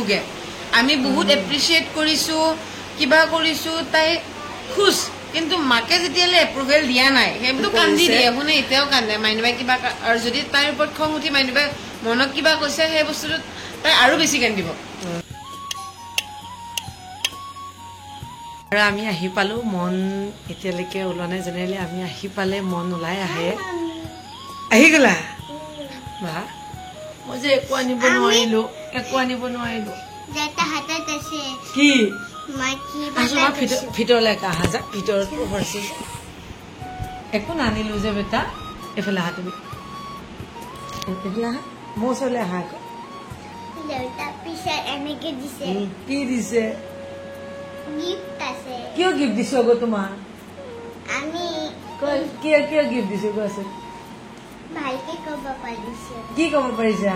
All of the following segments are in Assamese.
নুভোগে আমি বহুত এপ্ৰিচিয়েট কৰিছোঁ কিবা কৰিছোঁ তাই খুশ কিন্তু মাকে যেতিয়ালৈ এপ্ৰুভেল দিয়া নাই সেইটো কান্দি দিয়ে শুনে এতিয়াও কান্দে মাইনুবাই কিবা আৰু যদি তাইৰ ওপৰত খং উঠি মাইনুবাই মনত কিবা কৈছে সেই বস্তুটোত তাই আৰু বেছি কান্দিব আৰু আমি আহি পালো মন এতিয়ালৈকে ওলোৱা নাই জেনেৰেলি আমি আহি পালে মন ওলাই আহে আহি গলা বা মই যে একো আনিব নোৱাৰিলো কি ভিতৰলৈ আহা যা ভিতৰত ভৰছি একো নানিলো যে বেটা এইফালে আহা তুমি এইফালে আহা মোৰ ওচৰলৈ আহা আকৌ কি দিছে কিয় গিফ্ট দিছো আকৌ তোমাৰ কিয় গিফ্ট দিছো কোৱাচোন কি কব পাৰিছা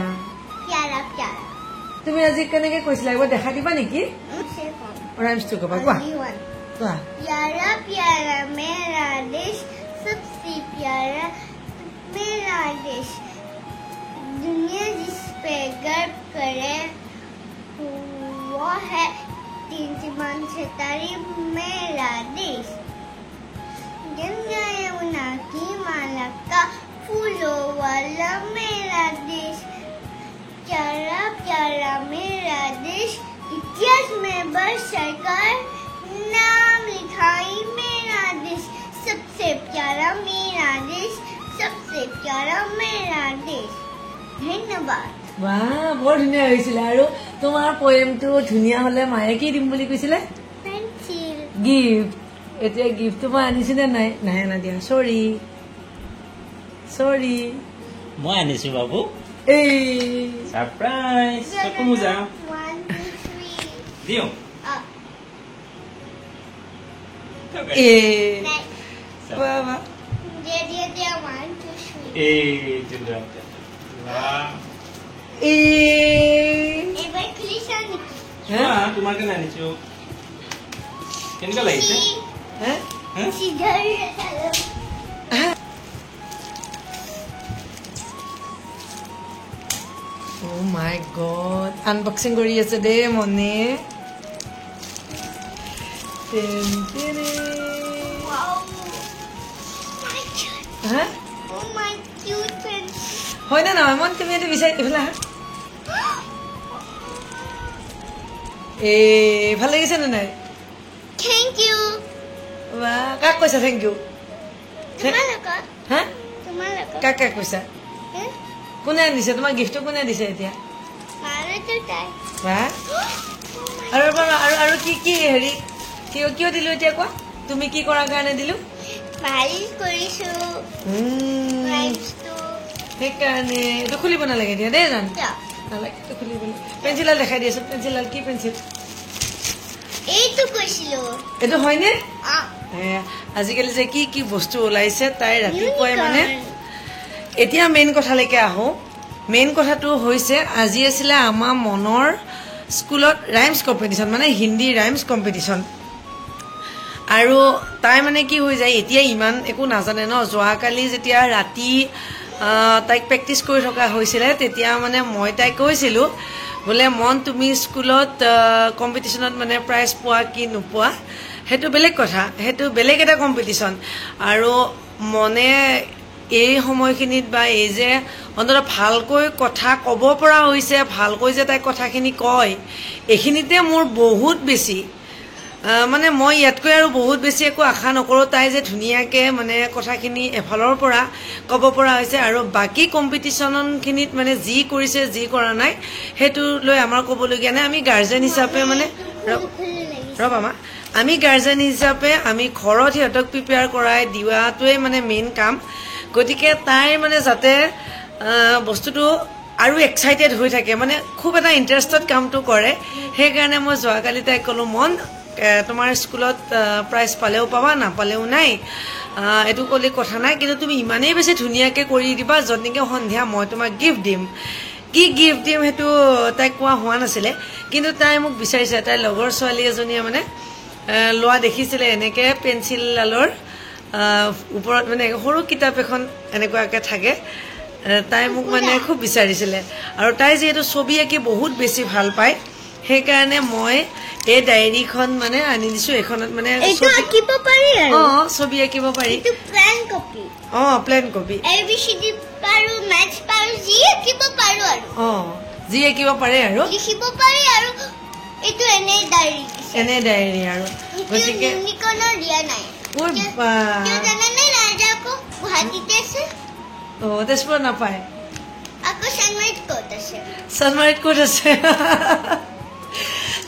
তুমি আজি কেনেকে কৈছিলা এবাৰ দেখা দিবা নেকি राइम्स को कोआ प्यारा प्यारा मेरा देश सबसे प्यारा मेरा देश दुनिया जिस पे गर्व करे वो है 3 सितारे मेरा देश गंगा यमुना की माला का फूलों वाला मेरा देश प्यारा प्यारा मेरा देश इतिहास में बरसकर नाम लिखाई मेरा देश सबसे प्यारा मेरा देश सबसे प्यारा मेरा देश धन्यवाद वाह बहुत धुनिया হৈছিল আৰু তোমাৰ পোয়েমটো ধুনিয়া হলে মায়ে কি দিম বুলি কৈছিলে পেন্সিল গিফট এতিয়া গিফট মই আনিছিলে নাই নাই না দিয়া সৰি মই আনিছো বাবু এই সারপ্রাইজ কমু যা 1 2 3 দিও eh বাবা dia 1 2 3 এই চুলা বাহ এবার ক্লিশা নাকি হ্যাঁ তোমার কেন আনিছো কেনকা লাগিছে হ্যাঁ সিধা Oh my god. Unboxing kori ase de mone. wow my god Huh? oh my cute friends Hoy na na mon tumi etu bisai ifala. Bhal lagise na nai? thank you Wow, kak koisa thank you. tumalaka Ha? tumalaka Kak koisa. কোনে দিছে তোমাক গিফট কোনে দিছে এতিয়া মাৰে তো তাই বাহ আৰু আৰু কি কি হেৰি কিয় দিলো এতিয়া কোৱা তুমি কি কৰাৰ কাৰণে দিলো ভাল কৰিছো ৰাইমছ তো সেইকাৰণে এইটো খুলিব নালাগে এতিয়া দেই জান নালাগে এইটো খুলিব পেঞ্চিলাল দেখাই দিছো পেঞ্চিলাল কি পেঞ্চিল এইটো কৈছিলো এইটো হয়নে আজিকালি যে কি কি বস্তু ওলাইছে তাই ৰাতিপুৱাই মানে এতিয়া মেইন কথালৈকে আহো মেইন কথাটো হৈছে আজি আছিলে আমাৰ মনৰ স্কুলত ৰাইমছ কম্পিটিশ্যন মানে হিন্দী ৰাইমছ কম্পিটিশ্যন আৰু তাই মানে কি হৈ যায় এতিয়া ইমান একো নাজানে ন যোৱাকালি যেতিয়া ৰাতি তাইক প্ৰেক্টিছ কৰি থকা হৈছিলে তেতিয়া মানে মই তাইক কৈছিলোঁ বোলে মন তুমি স্কুলত কম্পিটিশ্যনত মানে প্ৰাইজ পোৱা কি নোপোৱা সেইটো বেলেগ কথা সেইটো বেলেগ এটা কম্পিটিশ্যন আৰু মনে এই সময়খিনিত বা এই যে অন্তত ভালকৈ কথা ক'ব পৰা হৈছে ভালকৈ যে তাই কথাখিনি কয় এইখিনিতে মোৰ বহুত বেছি মানে মই ইয়াতকৈ আৰু বহুত বেছি একো আশা নকৰোঁ তাই যে ধুনীয়াকৈ মানে কথাখিনি এফালৰ পৰা ক'ব পৰা হৈছে আৰু বাকী কম্পিটিশ্যনখিনিত মানে যি কৰিছে যি কৰা নাই সেইটো লৈ আমাৰ ক'বলগীয়া নাই আমি গাৰ্জেন হিচাপে মানে ৰ'বা মা আমি গাৰ্জেন হিচাপে আমি ঘৰত সিহঁতক প্ৰিপেয়াৰ কৰাই দিয়াটোৱে মানে মেইন কাম গতিকে তাই মানে যাতে বস্তুটো আৰু এক্সাইটেড হৈ থাকে মানে খুব এটা ইণ্টাৰেষ্টত কামটো কৰে সেইকাৰণে মই যোৱাকালি তাইক ক'লোঁ মন তোমাৰ স্কুলত প্ৰাইজ পালেও পাবা নাপালেও নাই এইটো ক'লে কথা নাই কিন্তু তুমি ইমানেই বেছি ধুনীয়াকৈ কৰি দিবা য'ত নেকি সন্ধিয়া মই তোমাক গিফ্ট দিম কি গিফ্ট দিম সেইটো তাইক কোৱা হোৱা নাছিলে কিন্তু তাই মোক বিচাৰিছে তাইৰ লগৰ ছোৱালী এজনীয়ে মানে লোৱা দেখিছিলে এনেকৈ পেঞ্চিলডালৰ ওপৰত মানে সৰু কিতাপ এখন এনেকুৱাকৈ থাকে তাই মোক মানে খুব বিচাৰিছিলে আৰু তাই যিহেতু ছবি আঁকি বহুত বেছি ভাল পায় সেইকাৰণে মই এই ডায়েৰীখন মানে আনি দিছো এইখনত মানে এইটো আঁকিব পাৰি আৰু ছবি আঁকিব পাৰি এইটো plain copy plain copy ABCD পাৰো মেথছ পাৰো যি আঁকিব পাৰো আৰু যি আঁকিব পাৰে আৰু লিখিব পাৰি আৰু এইটো এনে ডায়েৰী আৰু গতিকে ইউনিকৰ্ণৰ দিয়া নাই কিয় জানেনে ৰাজা আকৌ গুৱাহাটীতে আছে তেজপুৰত নাপায় আকৌ চানমাৰীত ক'ত আছে চানমাৰীত ক'ত আছে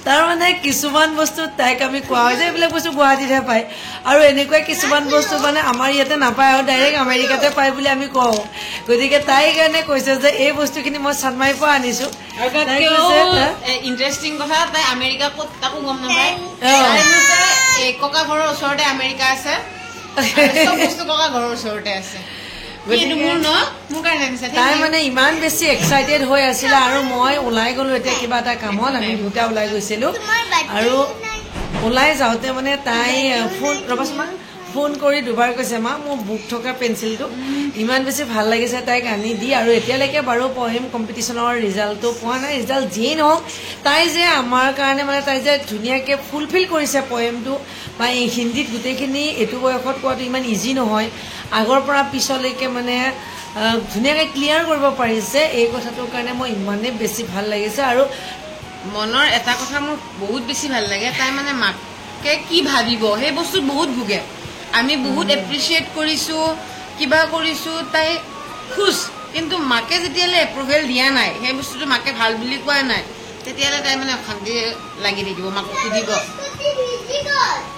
তাৰমানে কিছুমান বস্তু তাইক আমি কোৱা হয় যে এইবিলাক বস্তু গুৱাহাটীতহে পায় আৰু এনেকুৱা কিছুমান বস্তু মানে আমাৰ ইয়াতে নাপায় আৰু ডাইৰেক্ট আমেৰিকাতে পায় বুলি আমি কওঁ গতিকে তাই কাৰণে কৈছে যে এই বস্তুখিনি মই চানমাৰীৰ পৰা আনিছো ইণ্টাৰেষ্টিং কথা তাই আমেৰিকা ক'ত তাকো গম নাপায় ককা ঘৰৰ ওচৰতে আমেৰিকা আছে চব বস্তু ককা ঘৰৰ ওচৰতে আছে তাই মানে ইমান বেছি এক্সাইটেড হৈ আছিলে আৰু মই ওলাই গলো এতিয়া কিবা এটা কামত আমি দুটা ওলাই গৈছিলো আৰু ওলাই যাওঁতে মানে তাই ফোন কৰি দুবাৰ কৈছে মা মোৰ বুক থকা পেঞ্চিলটো ইমান বেছি ভাল লাগিছে তাইক আনি দি আৰু এতিয়ালৈকে বাৰু পঢ়িম কম্পিটিশ্যনৰ ৰিজাল্টটো পোৱা নাই ৰিজাল্ট যিয়েই নহওক তাই যে আমাৰ কাৰণে মানে তাই যে ধুনীয়াকৈ ফুলফিল কৰিছে পয়েমটো বা হিন্দীত গোটেইখিনি এইটো বয়সত কোৱাটো ইমান ইজি নহয় আগৰ পৰা পিছলৈকে মানে ধুনীয়াকৈ ক্লিয়াৰ কৰিব পাৰিছে এই কথাটোৰ কাৰণে মই ইমানেই বেছি ভাল লাগিছে আৰু মনৰ এটা কথা মোৰ বহুত বেছি ভাল লাগে তাই মানে মাকে কি ভাবিব সেই বস্তু বহুত ভোগে আমি বহুত এপ্ৰিচিয়েট কৰিছো কিবা কৰিছো তাই খুশ কিন্তু মাকে যেতিয়ালৈ এপ্ৰুভেল দিয়া নাই সেই বস্তুটো মাকে ভাল বুলি কোৱা নাই তেতিয়ালৈ তাই মানে অশান্তি লাগি থাকিব মাকক সুধিব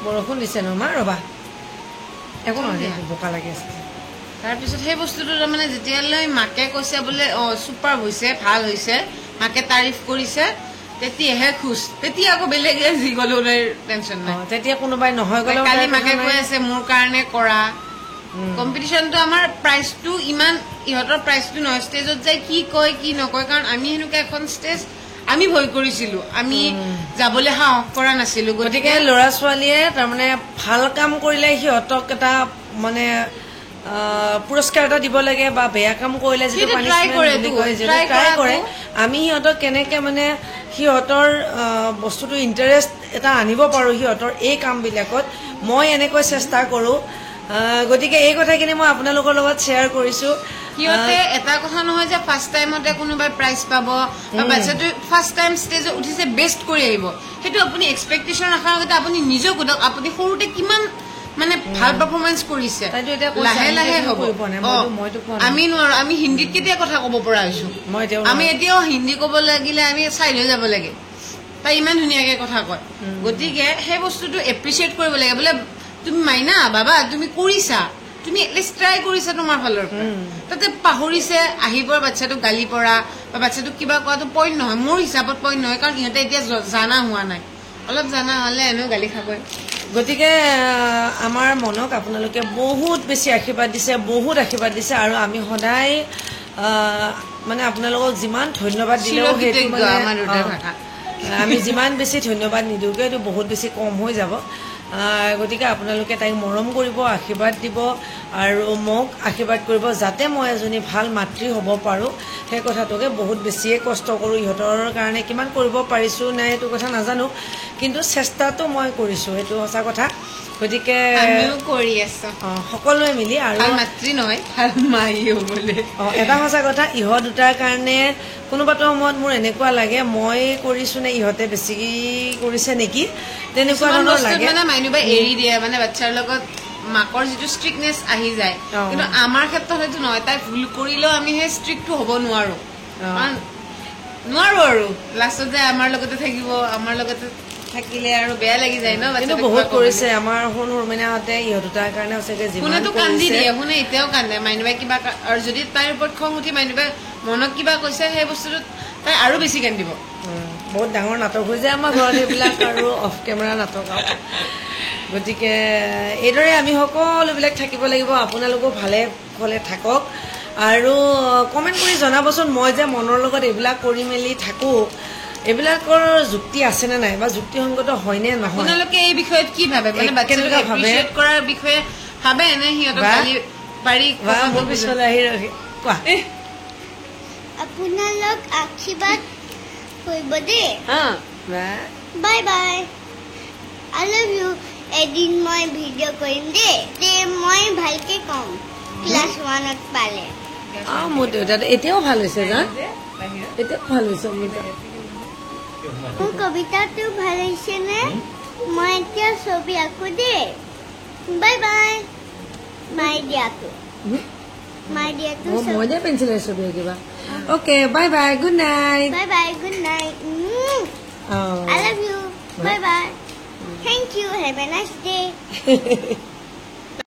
বৰষুণ দিছে ন মা ৰবা একো নহয় বোকা লাগি আছে তাৰপিছত সেই বস্তুটো তাৰমানে যেতিয়ালৈ মাকে কৈছে বোলে ছুপাৰ হৈছে ভাল হৈছে মাকে তাৰিফ কৰিছে তেতিয়াহে খুশ তেতিয়া আকৌ বেলেগে যি গ'লেও টেনশ্যন নাই তেতিয়া কোনোবাই নহয় গ'লেও কালি মাকে কৈ আছে মোৰ কাৰণে কৰা কম্পিটিশ্যনটো আমাৰ প্ৰাইজটো ইমান ইহঁতৰ প্ৰাইজটো নহয় ষ্টেজত যাই কি কয় কি নকয় কাৰণ আমি সেনেকুৱা এখন ষ্টেজ আমি ভয় কৰিছিলো আমি যাবলৈ সাহস কৰা নাছিলো গতিকে ল'ৰা ছোৱালীয়ে তাৰমানে ভাল কাম কৰিলে সিহঁতক এটা মানে পুৰস্কাৰ এটা দিব লাগে বা বেয়া কাম কৰিলে যিটো ট্ৰাই কৰে আমি সিহঁতক কেনেকে মানে সিহঁতৰ বস্তুটো ইণ্টাৰেষ্ট এটা আনিব পাৰো সিহঁতৰ এই কামবিলাকত মই এনেকৈ চেষ্টা কৰো গতিকে এই কথাখিনি মই আপোনালোকৰ লগত শ্বেয়াৰ কৰিছো সিহঁতে এটা কথা নহয় যে ফাৰ্ষ্ট টাইমতে কোনোবাই প্ৰাইজ পাব বা বাচ্চাটো ফাৰ্ষ্ট টাইম ষ্টেজত উঠিছে বেষ্ট কৰি আহিব সেইটো আপুনি এক্সপেক্টেশ্যন ৰখাৰ আগতে আপুনি নিজেও সোধক আপুনি সৰুতে কিমান মানে ভাল পাৰফৰমেন্স কৰিছে লাহে লাহে হ'ব আমি নোৱাৰো আমি হিন্দীত কেতিয়া কথা ক'ব পৰা হৈছো আমি এতিয়াও হিন্দী ক'ব লাগিলে আমি চাইড হৈ যাব লাগে তাই ইমান ধুনীয়াকে কথা কয় গতিকে সেই বস্তুটো এপ্ৰিচিয়েট কৰিব লাগে বোলে তুমি মাইনা বাবা তুমি কৰিছা তুমি এটলিষ্ট ট্ৰাই কৰিছা তোমাৰ ফালৰ পৰা তাতে পাহৰিছে আহিব বাচ্চাটোক গালি পৰা বা বাচ্চাটোক কিবা কোৱাটো পইণ্ট নহয় মোৰ হিচাপত পইণ্ট নহয় কাৰণ ইহঁতে এতিয়া জানা হোৱা নাই অলপ জানা হ'লে এনেও গালি খাবই গতিকে আমাৰ মনক আপোনালোকে বহুত বেছি আশীৰ্বাদ দিছে আৰু আমি সদায় মানে আপোনালোকক যিমান ধন্যবাদ দিলেও সেইটো মানে আমি যিমান বেছি ধন্যবাদ নিদিওঁগৈ এইটো বহুত বেছি কম হৈ যাব গতিকে আপোনালোকে তাইক মৰম কৰিব আশীৰ্বাদ দিব আৰু মোক আশীৰ্বাদ কৰিব যাতে মই এজনী ভাল মাতৃ হ'ব পাৰোঁ সেই কথাটোকে বহুত বেছিয়ে কষ্ট কৰোঁ ইহঁতৰ কাৰণে কিমান কৰিব পাৰিছোঁ নাই সেইটো কথা নাজানো কিন্তু চেষ্টাটো মই কৰিছোঁ সেইটো সঁচা কথা গতিকে কৰি আছো সকলোৱে মিলি আৰু মাতৃ নহয় ভাল মাই হ'বলৈ এটা সঁচা কথা ইহঁত দুটাৰ কাৰণে কোনোবাটো সময়ত মোৰ এনেকুৱা লাগে মই কৰিছোঁ নে ইহঁতে বেছি কৰিছে নেকি তেনেকুৱা ধৰণৰ লাগে মানে মাইনুবাই এৰি দিয়ে মানে বাচ্চাৰ লগত মাকৰ যিটো ষ্ট্ৰিকনেছ আহি যায় কিন্তু আমাৰ ক্ষেত্ৰত সেইটো নহয় তাই ভুল কৰিলেও আমি সেই ষ্ট্ৰিকটো হ'ব নোৱাৰো আৰু লাষ্টত যে আমাৰ লগতে থাকিব আমাৰ লগতে থাকিলে আৰু বেয়া লাগি যায় ন কিন্তু বহুত কৰিছে আমাৰ শুন হুৰমেনাহঁতে ইহঁত দুটাৰ কাৰণে সঁচাকে শুনেতো কান্দি দিয়ে শুনে এতিয়াও কান্দে মাইনুবাই কিবা আৰু যদি তাইৰ ওপৰত খং উঠি মাইনুবাই মনত কিবা কৈছে সেই বস্তুটোত তাই আৰু বেছি কান্দিব বহুত ডাঙৰ নাটক হৈ যায় আমাৰ ঘৰত এইবিলাক আৰু অফ কেমেৰা নাটক গতিকে এইদৰে আমি সকলোবিলাক থাকিব লাগিব আপোনালোকো ভালে ভালে থাকক আৰু কমেণ্ট কৰি জনাবচোন মই যে মনৰ লগত এইবিলাক কৰি মেলি থাকোঁ এইবিলাকৰ যুক্তি আছেনে নাই বা যুক্তিসংগত হয়নে নহয় আপোনালোকে এই বিষয়ত কি ভাবে মানে বাচ্চাটোক এপ্ৰিচিয়েট কৰাৰ বিষয়ে ভাবে নে সিহঁতক গালি পাৰি মোৰ পিছলৈ আহি কোৱা আপোনালোক আশীৰ্বাদ কৰিব দেই বাই বাই বাই আই লাভ ইউ এদিন মই ভিডিঅ' কৰিম দেই তে মই ভালকে কম ক্লাছ 1ত পালে মোৰ দেউতাটো এতিয়াও ভাল হৈছে জান এতিয়াও ভাল হৈছে মোৰ দেউতা মোৰ কবিতাটো ভাল হৈছেনে মই এতিয়া ছবি আঁকো দেই বাই বাই মাই দিয়াটো মই দিয়া পেঞ্চিল ছবি আঁকিবা okay bye bye good night bye bye good night I love you bye bye thank you have a nice day